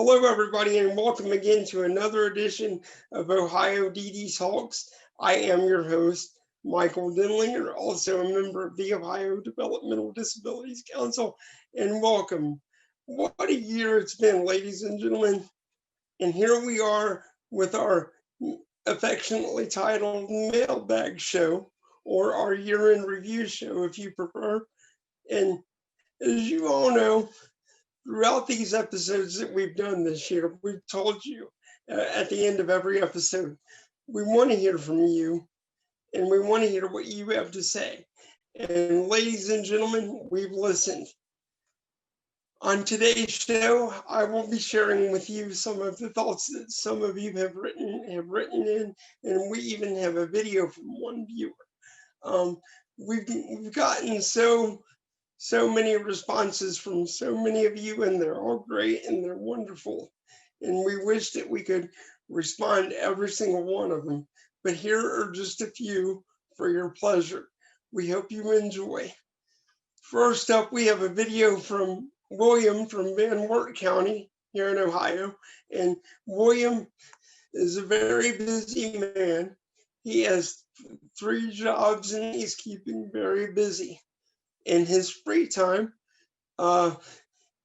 Hello, everybody, and welcome again to another edition of Ohio DD Talks. I am your host, Michael Denlinger, also a member of the Ohio Developmental Disabilities Council, and welcome. What a year it's been, ladies and gentlemen. And here we are with our affectionately titled Mailbag Show, or our year-end review show, if you prefer. And as you all know, throughout these episodes that we've done this year, we've told you at the end of every episode, we want to hear from you and we want to hear what you have to say. And ladies and gentlemen, we've listened. On today's show, I will be sharing with you some of the thoughts that some of you have written in, and we even have a video from one viewer. We've gotten so many responses from so many of you, and they're all great and they're wonderful. And we wish that we could respond to every single one of them. But here are just a few for your pleasure. We hope you enjoy. First up, we have a video from William from Van Wert County here in Ohio. And William is a very busy man. He has 3 jobs and he's keeping very busy. In his free time,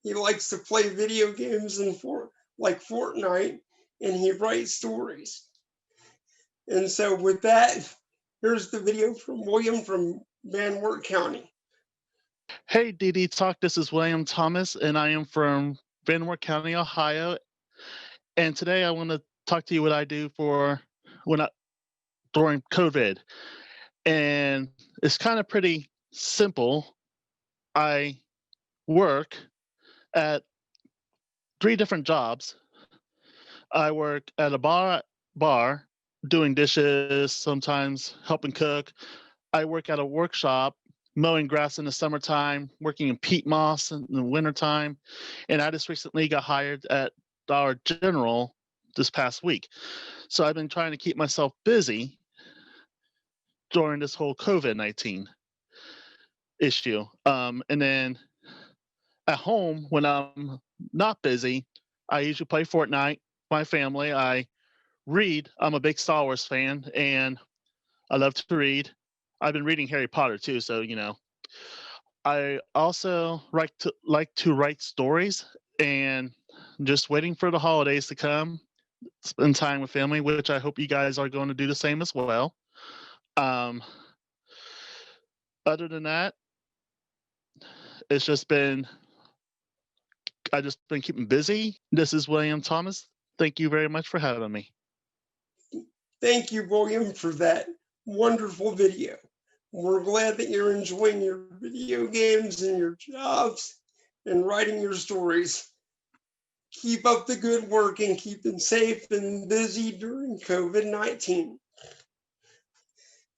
he likes to play video games like Fortnite, and he writes stories. And so with that, here's the video from William from Van Wert County. Hey, DD Talk, this is William Thomas, and I am from Van Wert County, Ohio. And today I want to talk to you what I do during COVID. And it's kind of pretty simple. I work at 3 different jobs. I work at a bar doing dishes, sometimes helping cook. I work at a workshop mowing grass in the summertime, working in peat moss in the wintertime. And I just recently got hired at Dollar General this past week. So I've been trying to keep myself busy during this whole COVID-19 issue. And then at home, when I'm not busy, I usually play Fortnite with my family. I read. I'm a big Star Wars fan, and I love to read. I've been reading Harry Potter too, so I also like to write stories, and just waiting for the holidays to come, spend time with family, which I hope you guys are going to do the same as well. Other than that, it's just been I just been keeping busy. This is William Thomas. Thank you very much for having me. Thank you, William, for that wonderful video. We're glad that you're enjoying your video games and your jobs and writing your stories. Keep up the good work and keep them safe and busy during COVID-19.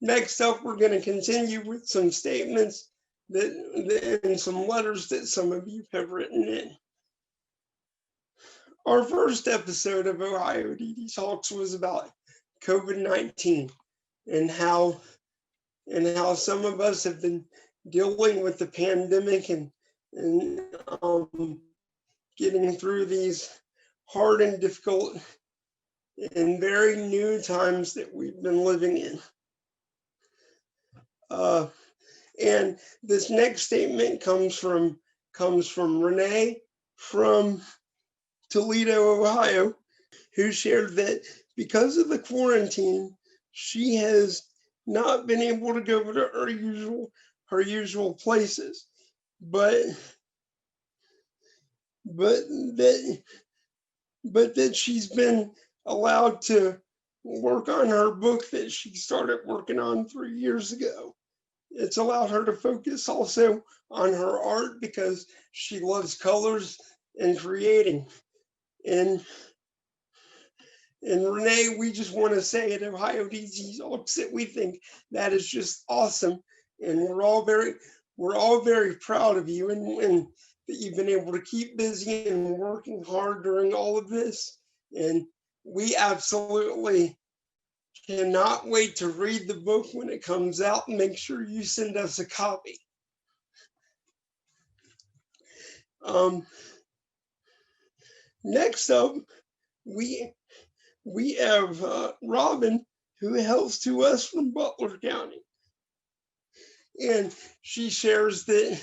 Next up, we're going to continue with some statements and some letters that some of you have written in. Our first episode of Ohio DD Talks was about COVID-19 and how some of us have been dealing with the pandemic and getting through these hard and difficult and very new times that we've been living in. And this next statement comes from Renee from Toledo, Ohio, who shared that because of the quarantine, she has not been able to go to her usual places, but that she's been allowed to work on her book that she started working on 3 years ago. It's allowed her to focus also on her art because she loves colors and creating. And Renee, we just want to say at Ohio DD Talks that we think that is just awesome, and we're all very proud of you and that you've been able to keep busy and working hard during all of this. And we absolutely cannot wait to read the book when it comes out, and make sure you send us a copy. Next up, we have Robin, who hails to us from Butler County. And she shares that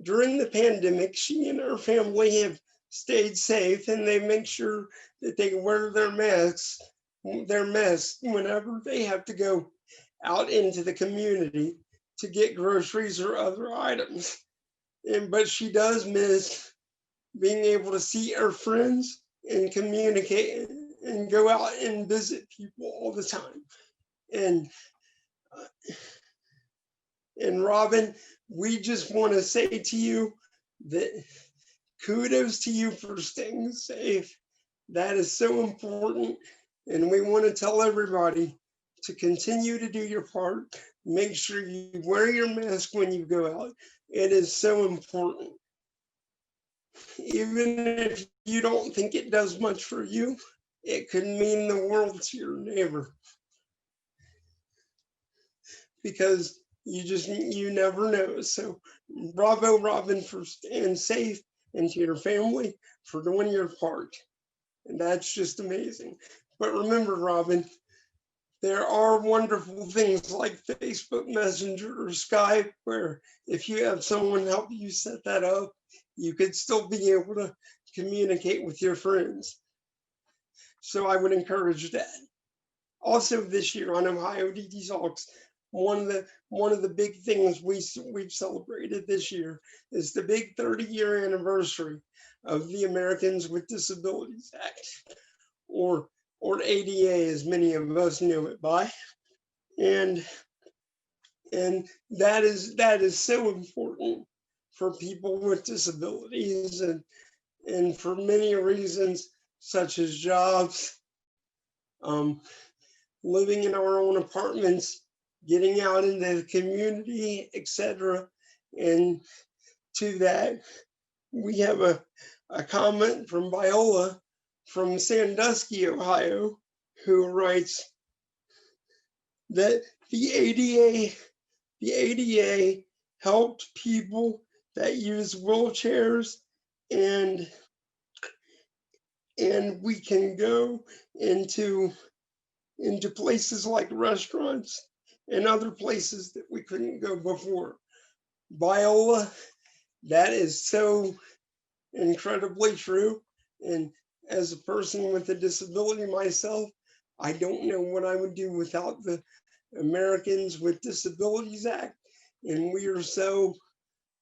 during the pandemic, she and her family have stayed safe, and they make sure that they wear their masks whenever they have to go out into the community to get groceries or other items. But she does miss being able to see her friends and communicate and go out and visit people all the time. And and Robin, we just want to say to you that kudos to you for staying safe. That is so important. And we want to tell everybody to continue to do your part. Make sure you wear your mask when you go out. It is so important. Even if you don't think it does much for you, it could mean the world to your neighbor. Because you never know. So bravo, Robin, for staying safe, and to your family for doing your part. And that's just amazing. But remember, Robin, there are wonderful things like Facebook Messenger or Skype, where if you have someone help you set that up, you could still be able to communicate with your friends. So I would encourage that. Also, this year on Ohio DD Talks, one of the big things we've celebrated this year is the big 30-year anniversary of the Americans with Disabilities Act, or ADA, as many of us know it by. And that is so important for people with disabilities, and for many reasons, such as jobs, um, living in our own apartments, getting out into the community, etc. And to that, we have a comment from Viola from Sandusky, Ohio, who writes that the ADA helped people that use wheelchairs, and we can go into places like restaurants and other places that we couldn't go before. Viola, that is so incredibly true. And as a person with a disability myself, I don't know what I would do without the Americans with Disabilities Act. And we are so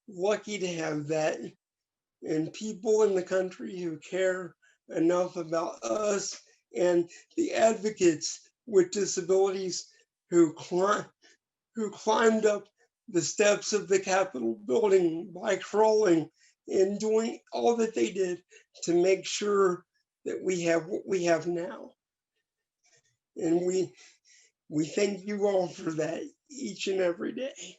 lucky to have that, and people in the country who care enough about us, and the advocates with disabilities who climbed up the steps of the Capitol building by crawling and doing all that they did to make sure that we have what we have now. And we thank you all for that each and every day.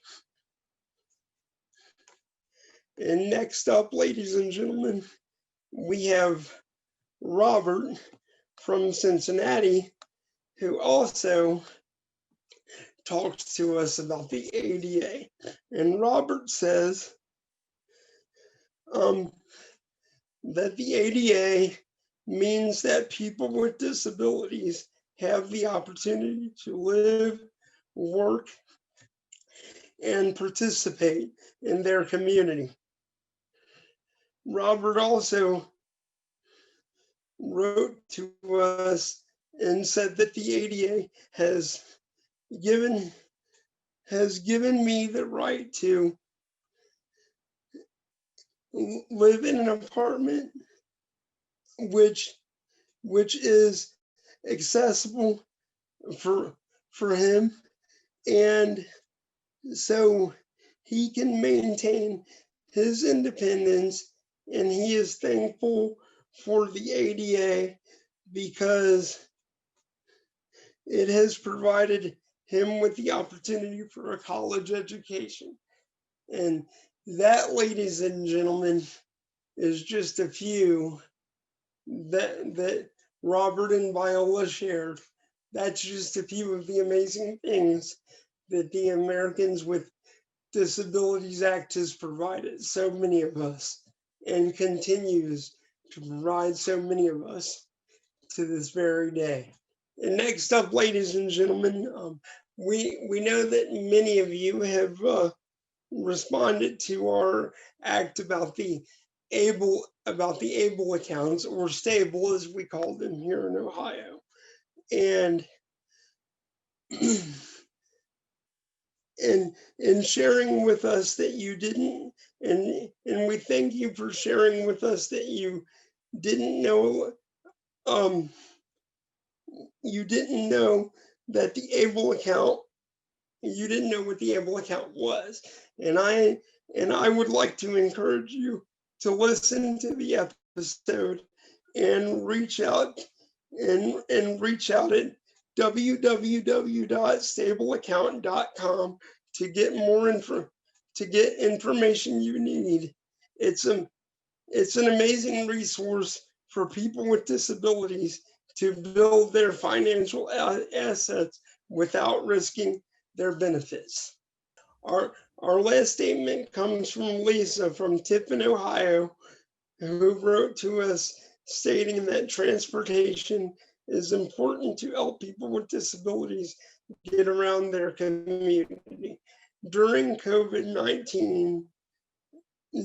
And next up, ladies and gentlemen, we have Robert from Cincinnati, who also talks to us about the ADA. And Robert says that the ADA means that people with disabilities have the opportunity to live, work, and participate in their community. Robert also wrote to us and said that the ADA has given me the right to live in an apartment which is accessible for him, and so he can maintain his independence. And he is thankful for the ADA because it has provided him with the opportunity for a college education. And that, ladies and gentlemen, is just a few that Robert and Viola shared. That's just a few of the amazing things that the Americans with Disabilities Act has provided so many of us, and continues to provide so many of us to this very day. And next up, ladies and gentlemen, we know that many of you have responded to our act about the able accounts, or stable as we call them here in Ohio. And and sharing with us that you didn't, and we thank you for sharing with us that didn't know um you didn't know that the able account you didn't know what the able account was. And I would like to encourage you to listen to the episode and reach out and reach out at www.stableaccount.com to get more to get information you need. It's a it's an amazing resource for people with disabilities to build their financial assets without risking their benefits. Our, our last statement comes from Lisa from Tiffin, Ohio, who wrote to us stating that transportation is important to help people with disabilities get around their community. During COVID-19,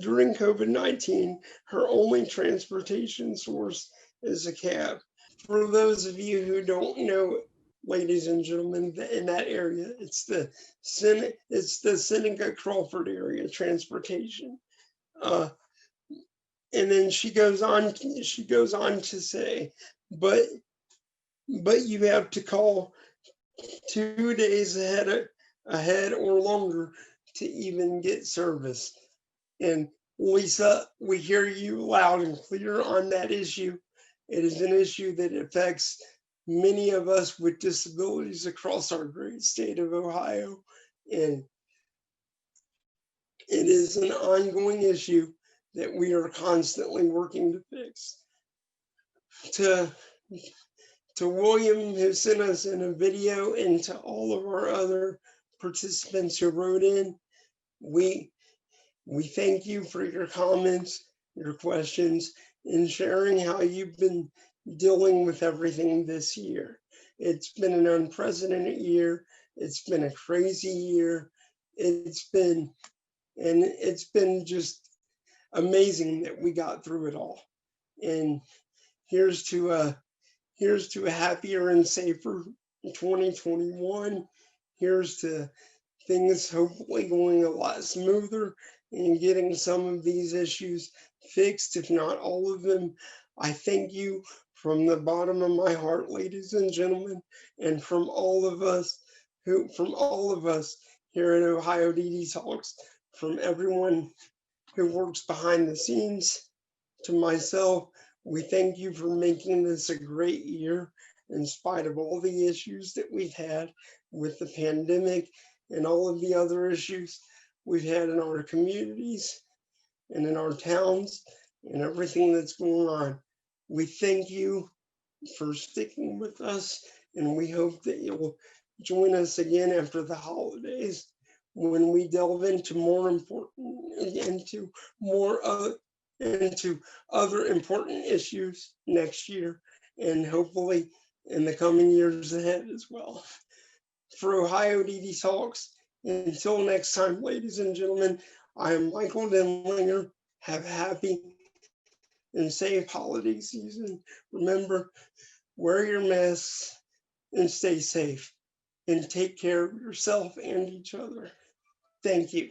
during COVID-19, her only transportation source is a cab. For those of you who don't know, ladies and gentlemen, in that area, it's the Seneca Crawford area transportation. Uh, and then she goes on to say, but you have to call 2 days ahead or longer to even get service. And Lisa, we hear you loud and clear on that issue. It is an issue that affects many of us with disabilities across our great state of Ohio. And it is an ongoing issue that we are constantly working to fix. To William, who sent us in a video, and to all of our other participants who wrote in, we thank you for your comments, your questions, and sharing how you've been dealing with everything this year. It's been an unprecedented year. It's been a crazy year. It's been just amazing that we got through it all. And here's to a happier and safer 2021. Here's to things hopefully going a lot smoother and getting some of these issues fixed, if not all of them. I thank you from the bottom of my heart, ladies and gentlemen, and from all of us here at Ohio DD Talks, from everyone who works behind the scenes to myself. We thank you for making this a great year in spite of all the issues that we've had with the pandemic and all of the other issues we've had in our communities and in our towns and everything that's going on. We thank you for sticking with us, and we hope that you'll join us again after the holidays when we delve into into other important issues next year, and hopefully in the coming years ahead as well. For Ohio DD Talks, until next time, ladies and gentlemen, I am Michael Denlinger. Have a happy and safe holiday season. Remember, wear your masks and stay safe, and take care of yourself and each other. Thank you.